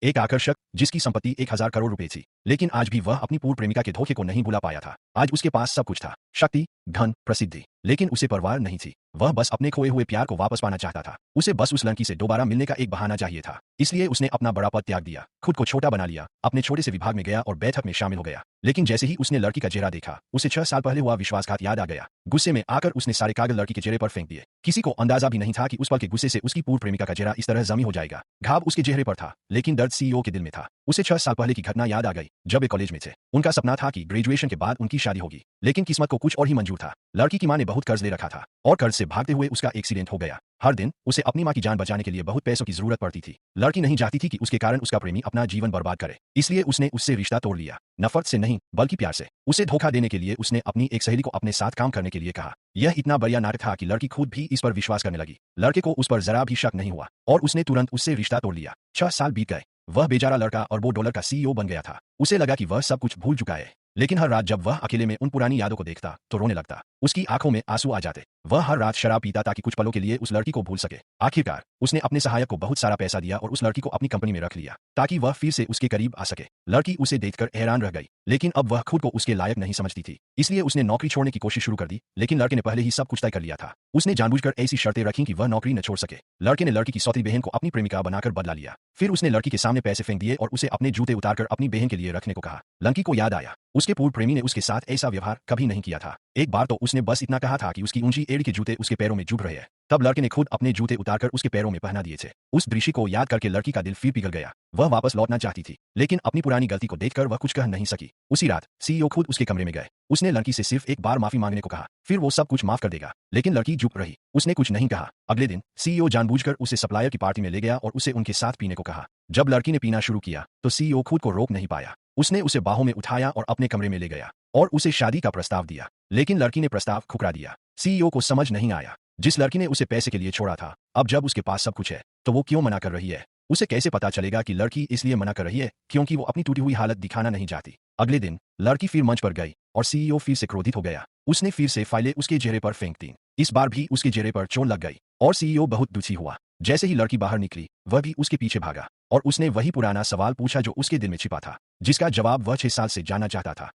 एक आकर्षक जिसकी संपत्ति 1,000 करोड़ रुपए थी, लेकिन आज भी वह अपनी पूर्व प्रेमिका के धोखे को नहीं भुला पाया था। आज उसके पास सब कुछ था, शक्ति, धन, प्रसिद्धि, लेकिन उसे परवाह नहीं थी। वह बस अपने खोए हुए प्यार को वापस पाना चाहता था। उसे बस उस लड़की से दोबारा मिलने का एक बहाना चाहिए था। इसलिए उसने अपना बड़ा पद त्याग दिया, खुद को छोटा बना लिया, अपने छोटे से विभाग में गया और बैठक में शामिल हो गया। लेकिन जैसे ही उसने लड़की का चेहरा देखा, उसे 6 साल पहले हुआ विश्वासघात याद आ गया। गुस्से में आकर उसने सारे कागज लड़की के चेहरे पर फेंक दिए। किसी को अंदाजा भी नहीं था कि उस पल के गुस्से से उसकी पूर्व प्रेमिका का चेहरा इस तरह जमी हो जाएगा। घाव उसके चेहरे पर था, लेकिन दर्द सीईओ के दिल में था। उसे 6 साल पहले की घटना याद आ गई, जब वे कॉलेज में थे। उनका सपना था कि ग्रेजुएशन के बाद उनकी शादी होगी, लेकिन किस्मत को कुछ और ही मंजूर था। लड़की की मां ने बहुत कर्ज ले रखा था और कर्ज से भागते हुए उसका एक्सीडेंट हो गया। हर दिन उसे अपनी मां की जान बचाने के लिए बहुत पैसों की जरूरत पड़ती थी। लड़की नहीं चाहती थी कि उसके कारण उसका प्रेमी अपना जीवन बर्बाद करे, इसलिए उसने उससे रिश्ता तोड़ लिया। नफरत से नहीं, बल्कि प्यार से। उसे धोखा देने के लिए उसने अपनी एक सहेली को अपने साथ काम करने के लिए कहा। यह इतना बढ़िया नाटक था कि लड़की खुद भी इस पर विश्वास करने लगी। लड़के को उस पर जरा भी शक नहीं हुआ और उसने तुरंत उससे रिश्ता तोड़ लिया। 6 साल बीत गए। वह बेचारा लड़का अरबों डॉलर का सीईओ बन गया था। उसे लगा कि वह सब कुछ भूल चुका है, लेकिन हर रात जब वह अकेले में उन पुरानी यादों को देखता तो रोने लगता। उसकी आंखों में आंसू आ जाते। वह हर रात शराब पीता ताकि कुछ पलों के लिए उस लड़की को भूल सके। आखिरकार उसने अपने सहायक को बहुत सारा पैसा दिया और उस लड़की को अपनी कंपनी में रख लिया ताकि वह फिर से उसके करीब आ सके। लड़की उसे देखकर हैरान रह गई, लेकिन अब वह खुद को उसके लायक नहीं समझती थी। इसलिए उसने नौकरी छोड़ने की कोशिश शुरू कर दी, लेकिन लड़के ने पहले ही सब कुछ तय कर लिया था। उसने जानबूझकर ऐसी शर्तें रखी कि वह नौकरी न छोड़ सके। लड़के ने लड़की की सौतेली बहन को अपनी प्रेमिका बनाकर बदला लिया। फिर उसने लड़की के सामने पैसे फेंक दिए और उसे अपने जूते उतारकर अपनी बहन के लिए रखने को कहा। लड़की को याद आया, उसके पूर्व प्रेमी ने उसके साथ ऐसा व्यवहार कभी नहीं किया था। एक बार तो उसने बस इतना कहा था कि उसकी ऊंची एड़ी के जूते उसके पैरों में चुभ रहे हैं। तब लड़के ने खुद अपने जूते उतारकर उसके पैरों में पहना दिए थे। उस दृश्य को याद करके लड़की का दिल फिर पिघल गया। वह वापस लौटना चाहती थी, लेकिन अपनी पुरानी गलती को देखकर वह कुछ कह नहीं सकी। उसी रात सीईओ खुद उसके कमरे में गए। उसने लड़की से सिर्फ एक बार माफी मांगने को कहा, फिर वो सब कुछ माफ कर देगा। लेकिन लड़की चुप रही, उसने कुछ नहीं कहा। अगले दिन सीईओ जानबूझकर उसे सप्लायर की पार्टी में ले गया और उसे उनके साथ पीने को कहा। जब लड़की ने पीना शुरू किया तो सीईओ खुद को रोक नहीं पाया। उसने उसे बाहों में उठाया और अपने कमरे में ले गया और उसे शादी का प्रस्ताव दिया, लेकिन लड़की ने प्रस्ताव ठुकरा दिया। सीईओ को समझ नहीं आया, जिस लड़की ने उसे पैसे के लिए छोड़ा था, अब जब उसके पास सब कुछ है तो वो क्यों मना कर रही है। उसे कैसे पता चलेगा कि लड़की इसलिए मना कर रही है क्योंकि वो अपनी टूटी हुई हालत दिखाना नहीं चाहती। अगले दिन लड़की फिर मंच पर गई और सीईओ फिर से क्रोधित हो गया। उसने फिर से फाइलें उसके चेहरे पर फेंक दी। इस बार भी उसके चेहरे पर चोट लग गई और सीईओ बहुत दुखी हुआ। जैसे ही लड़की बाहर निकली, वह भी उसके पीछे भागा और उसने वही पुराना सवाल पूछा जो उसके दिल में छिपा था, जिसका जवाब वह 6 साल से जानना चाहता था।